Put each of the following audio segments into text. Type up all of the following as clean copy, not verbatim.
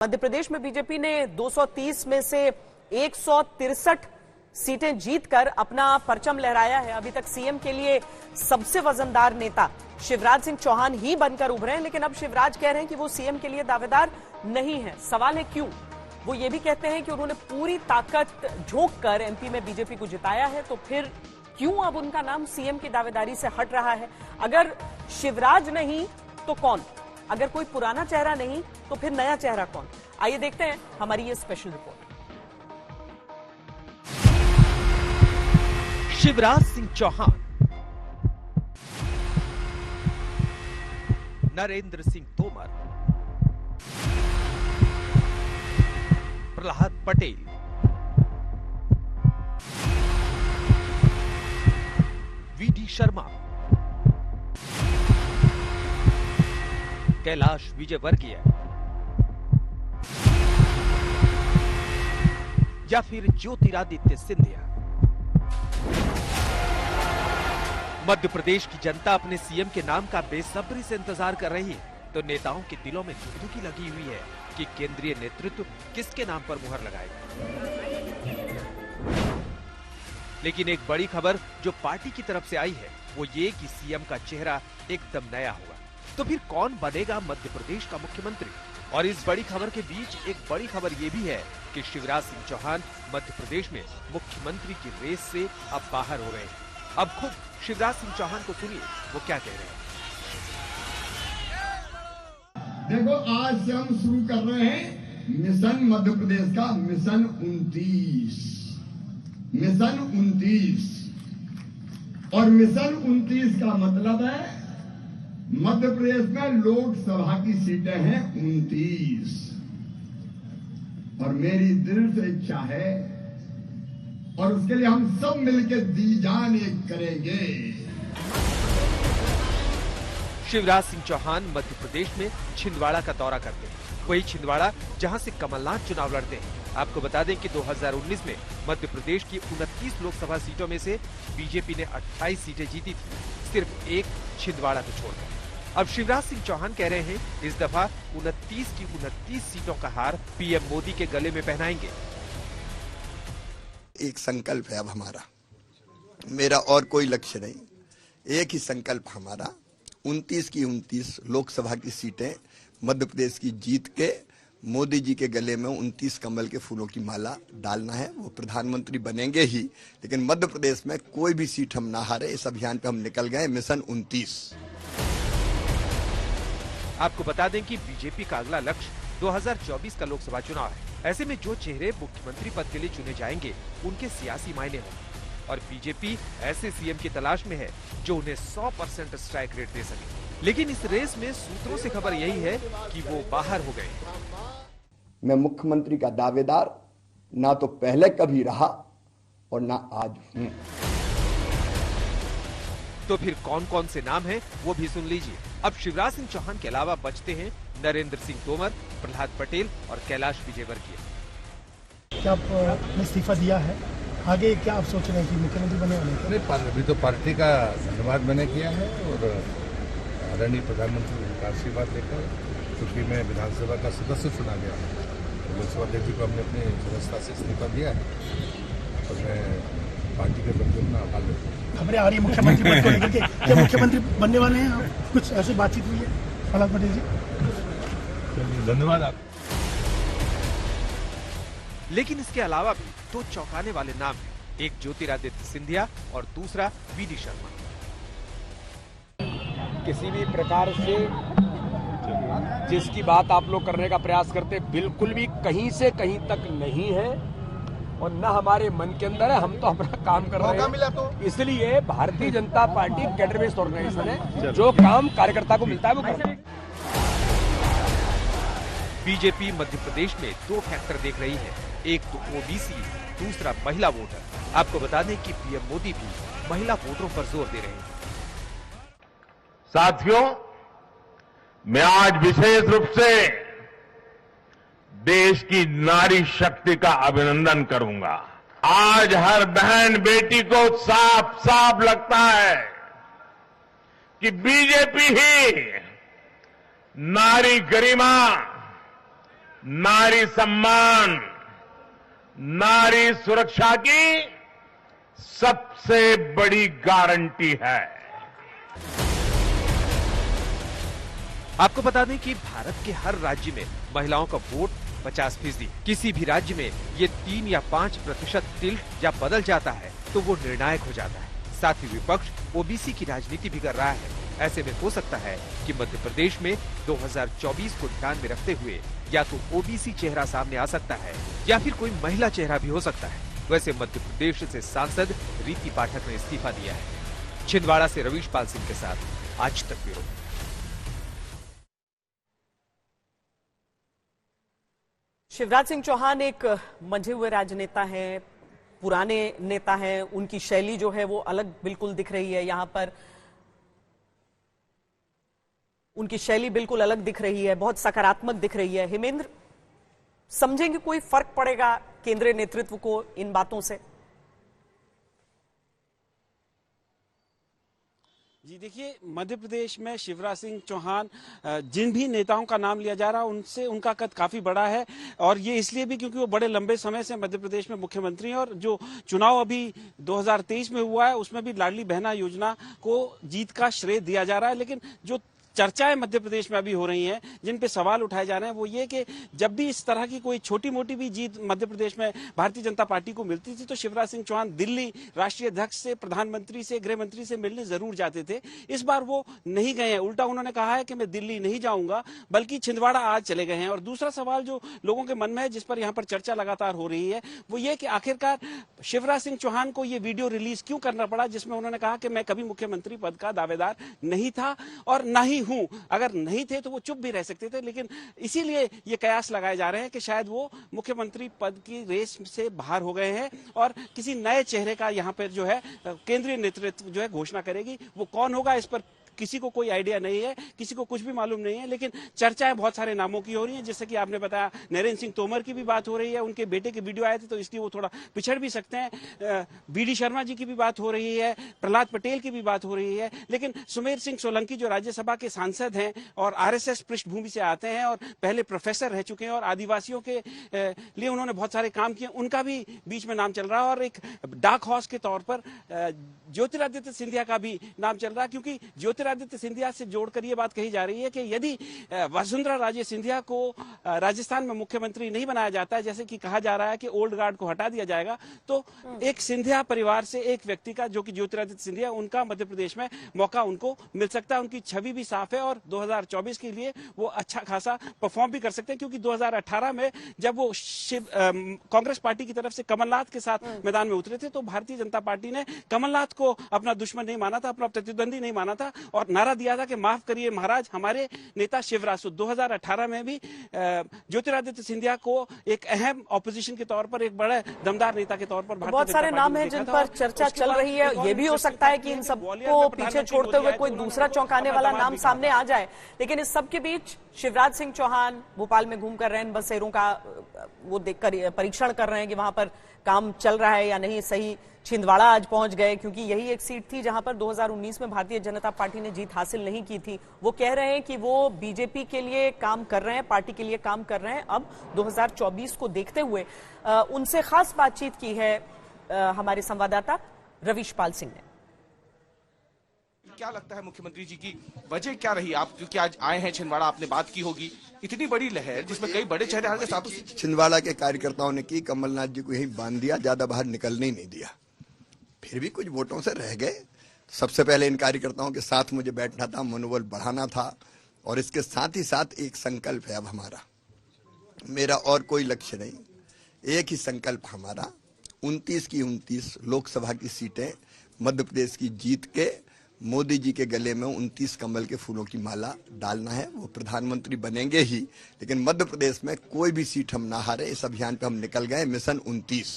मध्य प्रदेश में बीजेपी ने 230 में से 163 सीटें जीतकर अपना परचम लहराया है। अभी तक सीएम के लिए सबसे वजनदार नेता शिवराज सिंह चौहान ही बनकर उभरे हैं, लेकिन अब शिवराज कह रहे हैं कि वो सीएम के लिए दावेदार नहीं है। सवाल है क्यों? वो ये भी कहते हैं कि उन्होंने पूरी ताकत झोंक कर एमपी में बीजेपी को जिताया है, तो फिर क्यों अब उनका नाम सीएम की दावेदारी से हट रहा है? अगर शिवराज नहीं तो कौन? अगर कोई पुराना चेहरा नहीं तो फिर नया चेहरा कौन? आइए देखते हैं हमारी ये स्पेशल रिपोर्ट। शिवराज सिंह चौहान, नरेंद्र सिंह तोमर, प्रहलाद पटेल, वीडी शर्मा, कैलाश विजयवर्गीय या फिर ज्योतिरादित्य सिंधिया। मध्य प्रदेश की जनता अपने सीएम के नाम का बेसब्री से इंतजार कर रही है, तो नेताओं के दिलों में धुकधुकी लगी हुई है कि केंद्रीय नेतृत्व किसके नाम पर मुहर लगाएगा। लेकिन एक बड़ी खबर जो पार्टी की तरफ से आई है वो ये कि सीएम का चेहरा एकदम नया होगा। तो फिर कौन बनेगा मध्य प्रदेश का मुख्यमंत्री? और इस बड़ी खबर के बीच एक बड़ी खबर ये भी है कि शिवराज सिंह चौहान मध्य प्रदेश में मुख्यमंत्री की रेस से अब बाहर हो गए हैं। अब खुद शिवराज सिंह चौहान को सुनिए वो क्या कह रहे हैं। देखो, आज से हम शुरू कर रहे हैं मिशन मध्य प्रदेश का मिशन 29। मिशन 29 और मिशन 29 का मतलब है मध्य प्रदेश में लोकसभा की सीटें हैं 29 और मेरी दृढ़ इच्छा है और उसके लिए हम सब मिलकर दी जान एक करेंगे। शिवराज सिंह चौहान मध्य प्रदेश में छिंदवाड़ा का दौरा करते हैं, वही छिंदवाड़ा जहां से कमलनाथ चुनाव लड़ते हैं। आपको बता दें कि 2019 में मध्य प्रदेश की 29 लोकसभा सीटों में से बीजेपी ने 28 सीटें जीती थी, सिर्फ एक छिंदवाड़ा को छोड़कर। अब शिवराज सिंह चौहान कह रहे हैं इस दफा 29 की 29 सीटों का हार पीएम मोदी के गले में पहनाएंगे। एक संकल्प है अब हमारा, मेरा और कोई लक्ष्य नहीं, एक ही संकल्प हमारा, 29 की 29 लोकसभा की सीटें मध्य प्रदेश की जीत के मोदी जी के गले में 29 कमल के फूलों की माला डालना है। वो प्रधानमंत्री बनेंगे ही, लेकिन मध्य प्रदेश में कोई भी सीट हम ना हारे, इस अभियान पे हम निकल गए। मिशन 29। आपको बता दें कि बीजेपी का अगला लक्ष्य 2024 का लोकसभा चुनाव है। ऐसे में जो चेहरे मुख्यमंत्री पद के लिए चुने जाएंगे उनके सियासी मायने होंगे और बीजेपी ऐसे सीएम की तलाश में है जो उन्हें 100% स्ट्राइक रेट दे सके। लेकिन इस रेस में सूत्रों से खबर यही है कि वो बाहर हो गए। मैं मुख्यमंत्री का दावेदार ना तो पहले कभी रहा और ना आज हूं। तो फिर कौन कौन से नाम हैं वो भी सुन लीजिए। अब शिवराज सिंह चौहान के अलावा बचते हैं नरेंद्र सिंह तोमर, प्रहलाद पटेल और कैलाश विजयवर्गीय। क्या आपने इस्तीफा दिया है? आगे क्या आप सोच रहे हैं कि मुख्यमंत्री बने वाले हैं? अभी तो पार्टी का धन्यवाद मैंने किया है और आदरणीय प्रधानमंत्री का आशीर्वाद लेकर, क्योंकि मैं विधानसभा का सदस्य चुना गया तो लोकसभा अध्यक्ष को हमने अपनी सदस्यता से इस्तीफा दिया है और मैं पार्टी के बंधुओं का आभार व्यक्त करता हूं। खबरें आ रही है मुख्यमंत्री पद को लेकर के, क्या मुख्यमंत्री बनने वाले हैं? कुछ ऐसी बातचीत हुई है? प्रहलाद पटेल जी, धन्यवाद आप। लेकिन इसके अलावा भी दो चौंकाने वाले नाम हैं, एक ज्योतिरादित्य सिंधिया और दूसरा वीडी शर्मा। किसी भी प्रकार से जिसकी बात आप लोग करने का प्रयास करते बिल्कुल भी कहीं से कहीं तक नहीं है और न हमारे मन के अंदर है। हम तो अपना काम कर रहे हैं, इसलिए Bharatiya Janata party cadre based organisation है, जो काम कार्यकर्ता को मिलता है वो करता है। बीजेपी मध्य प्रदेश में दो फैक्टर देख रही है, एक तो ओबीसी, दूसरा महिला वोटर। आपको बता दें कि पीएम मोदी भी महिला वोटरों पर जोर दे रहे हैं। साथियों, मैं आज विशेष रूप से देश की नारी शक्ति का अभिनंदन करूंगा। आज हर बहन बेटी को साफ साफ लगता है कि बीजेपी ही नारी गरिमा, नारी सम्मान, नारी सुरक्षा की सबसे बड़ी गारंटी है। आपको बता दें कि भारत के हर राज्य में महिलाओं का वोट 50%। किसी भी राज्य में ये 3 या 5% टिल्ट या बदल जाता है तो वो निर्णायक हो जाता है। साथ ही विपक्ष ओबीसी की राजनीति भी कर रहा है। ऐसे में हो सकता है कि मध्य प्रदेश में 2024 को ध्यान में रखते हुए या तो ओबीसी चेहरा सामने आ सकता है या फिर कोई महिला चेहरा भी हो सकता है। वैसे मध्य प्रदेश से सांसद रीति पाठक ने इस्तीफा दिया है। छिंदवाड़ा से रवीश पाल सिंह के साथ आज तक ब्यूरो। शिवराज सिंह चौहान एक मंझे हुए राजनेता हैं, पुराने नेता हैं। उनकी शैली जो है वो अलग बिल्कुल दिख रही है। यहां पर उनकी शैली बिल्कुल अलग दिख रही है, बहुत सकारात्मक दिख रही है। हेमेंद्र, समझेंगे कोई फर्क पड़ेगा केंद्रीय नेतृत्व को इन बातों से? जी देखिए, मध्य प्रदेश में शिवराज सिंह चौहान, जिन भी नेताओं का नाम लिया जा रहा है उनसे उनका कद काफी बड़ा है, और ये इसलिए भी क्योंकि वो बड़े लंबे समय से मध्य प्रदेश में मुख्यमंत्री हैं। और जो चुनाव अभी 2023 में हुआ है उसमें भी लाडली बहना योजना को जीत का श्रेय दिया जा रहा है। लेकिन जो चर्चाएं मध्य प्रदेश में अभी हो रही हैं, जिन पे सवाल उठाए जा रहे हैं, वो ये कि जब भी इस तरह की कोई छोटी मोटी भी जीत मध्य प्रदेश में भारतीय जनता पार्टी को मिलती थी तो शिवराज सिंह चौहान दिल्ली राष्ट्रीय अध्यक्ष से, प्रधानमंत्री से, गृह मंत्री से मिलने जरूर जाते थे। इस बार वो नहीं गए हैं। उल्टा उन्होंने कहा है कि मैं दिल्ली नहीं जाऊंगा, बल्कि छिंदवाड़ा आज चले गए हैं। और दूसरा सवाल जो लोगों के मन में है, जिस पर यहाँ पर चर्चा लगातार हो रही है, वो ये कि आखिरकार शिवराज सिंह चौहान को ये वीडियो रिलीज क्यों करना पड़ा, जिसमें उन्होंने कहा कि मैं कभी मुख्यमंत्री पद का दावेदार नहीं था और ना ही हूं। अगर नहीं थे तो वो चुप भी रह सकते थे, लेकिन इसीलिए ये कयास लगाए जा रहे हैं कि शायद वो मुख्यमंत्री पद की रेस से बाहर हो गए हैं और किसी नए चेहरे का यहाँ पर जो है केंद्रीय नेतृत्व जो है घोषणा करेगी। वो कौन होगा इस पर किसी को कोई आइडिया नहीं है, किसी को कुछ भी मालूम नहीं है, लेकिन चर्चाएं बहुत सारे नामों की हो रही हैं। जैसे कि आपने बताया, नरेंद्र सिंह तोमर की भी बात हो रही है, उनके बेटे के वीडियो आए थे तो इसलिए वो थोड़ा पिछड़ भी सकते हैं। बीडी शर्मा जी की भी बात हो रही है, प्रहलाद पटेल की भी बात हो रही है। लेकिन सुमेर सिंह सोलंकी जो राज्यसभा के सांसद हैं और आरएसएस पृष्ठभूमि से आते हैं और पहले प्रोफेसर रह चुके हैं और आदिवासियों के लिए उन्होंने बहुत सारे काम किए, उनका भी बीच में नाम चल रहा है। और एक डार्क हॉर्स के तौर पर ज्योतिरादित्य सिंधिया का भी नाम चल रहा है, क्योंकि ज्योतिरादित्य सिंधिया से जोड़कर ये बात कही जा रही है कि यदि वसुंधरा राजे सिंधिया को राजस्थान में मुख्यमंत्री नहीं बनाया जाता है, जैसे कि कहा जा रहा है कि ओल्ड गार्ड को हटा दिया जाएगा, तो एक सिंधिया परिवार से एक व्यक्ति का, जो कि ज्योतिरादित्य सिंधिया, उनका मध्य प्रदेश में मौका उनको मिल सकता है। उनकी छवि भी साफ है और 2024 के लिए वो अच्छा खासा परफॉर्म भी कर सकते हैं, क्योंकि 2018 में जब वो कांग्रेस पार्टी की तरफ से कमलनाथ के साथ मैदान में उतरे थे तो भारतीय जनता पार्टी ने कमलनाथ को अपना दुश्मन नहीं माना था, अपना प्रतिद्वंदी नहीं माना था और नारा दिया था कि माफ करिए महाराज, हमारे नेता शिवराज। 2018 में भी ज्योतिरादित्य सिंधिया को एक अहम ऑपोजिशन के तौर पर, एक बड़े दमदार नेता के तौर पर बहुत सारे नाम हैं जिन पर चर्चा चल रही है। ये भी हो सकता है कि इन सबको पीछे छोड़ते हुए कोई दूसरा चौंकाने वाला नाम सामने आ जाए। लेकिन इस सब के बीच शिवराज सिंह चौहान भोपाल में घूम कर रहे हैं, बसेरों का वो देखकर परीक्षण कर रहे हैं कि वहां पर काम चल रहा है या नहीं। सही छिंदवाड़ा आज पहुंच गए, क्योंकि यही एक सीट थी जहां पर 2019 में भारतीय जनता पार्टी ने जीत हासिल नहीं की थी। वो कह रहे हैं कि वो बीजेपी के लिए काम कर रहे हैं, पार्टी के लिए काम कर रहे हैं। अब 2024 को देखते हुए उनसे खास बातचीत की है हमारे संवाददाता रवीश पाल सिंह ने। क्या लगता है मुख्यमंत्री जी की वजह क्या रही? आप क्योंकि आज आए हैं छिंदवाड़ा, आपने बात की होगी, इतनी बड़ी लहर जिसमें कई बड़े चेहरे के साथ छिंदवाड़ा के कार्यकर्ताओं ने की, कमलनाथ जी को यहीं बांध दिया, ज्यादा बाहर निकलने ही नहीं दिया। फिर भी कुछ वोटों से रह गए। सबसे पहले इन कार्यकर्ताओं के साथ मुझे बैठना था, मनोबल बढ़ाना था, और इसके साथ ही साथ एक संकल्प है अब हमारा, मेरा और कोई लक्ष्य नहीं, एक ही संकल्प हमारा, 29 की 29 लोकसभा की सीटें मध्य प्रदेश की जीत के मोदी जी के गले में 29 कमल के फूलों की माला डालना है। वो प्रधानमंत्री बनेंगे ही, लेकिन मध्य प्रदेश में कोई भी सीट हम ना हारे। इस अभियान पे हम निकल गए, मिशन 29।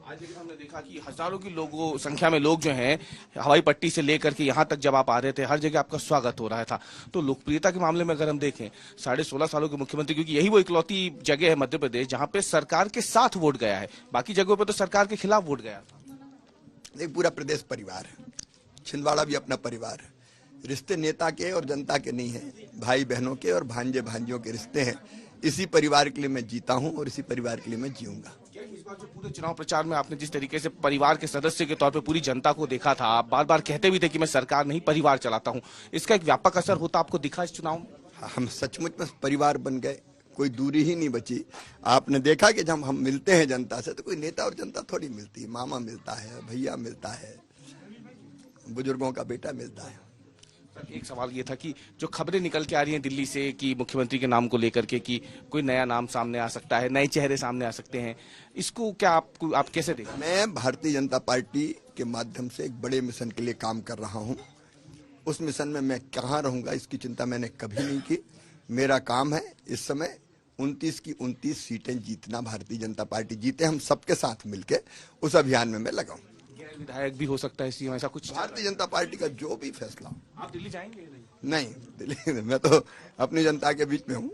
आज हमने देखा कि हजारों की लोगों संख्या में लोग जो हैं हवाई पट्टी से लेकर के यहाँ तक जब आप आ रहे थे, हर जगह आपका स्वागत हो रहा था। तो लोकप्रियता के मामले में अगर हम देखें, 16.5 सालों के मुख्यमंत्री, क्योंकि यही वो इकलौती जगह है मध्य प्रदेश जहाँ पे सरकार के साथ वोट गया है, बाकी जगहों पर तो सरकार के खिलाफ वोट गया था। एक पूरा प्रदेश परिवार है, छिंदवाड़ा भी अपना परिवार है। रिश्ते नेता के और जनता के नहीं है, भाई बहनों के और भांजे भांजियों के रिश्ते हैं। इसी परिवार के लिए मैं जीता हूं और इसी परिवार के लिए मैं जीऊंगा। इस बार जो पूरे चुनाव प्रचार में आपने जिस तरीके से परिवार के सदस्य के तौर पे पूरी जनता को देखा था, आप बार बार कहते भी थे कि मैं सरकार नहीं परिवार चलाता हूं, इसका एक व्यापक असर होता आपको दिखा इस चुनाव में? हम सचमुच में परिवार बन गए, कोई दूरी ही नहीं बची। आपने देखा कि जब हम मिलते हैं जनता से तो कोई नेता और जनता थोड़ी मिलती है, मामा मिलता है, भैया मिलता है, बुजुर्गों का बेटा मिलता है। एक सवाल ये था कि जो खबरें निकल के आ रही हैं दिल्ली से कि मुख्यमंत्री के नाम को लेकर के कि कोई नया नाम सामने आ सकता है, नए चेहरे सामने आ सकते हैं, इसको क्या आप कैसे देखते? मैं भारतीय जनता पार्टी के माध्यम से एक बड़े मिशन के लिए काम कर रहा हूं। उस मिशन में मैं कहाँ रहूंगा इसकी चिंता मैंने कभी नहीं की। मेरा काम है इस समय 29 की 29 सीटें जीतना, भारतीय जनता पार्टी जीते, हम सबके साथ मिलके उस अभियान में मैं लगाऊं। विधायक भी हो सकता है सीएम, ऐसा कुछ? भारतीय जनता पार्टी का जो भी फैसला। आप दिल्ली जाएंगे? नहीं, दिल्ली मैं तो अपनी जनता के बीच में हूँ।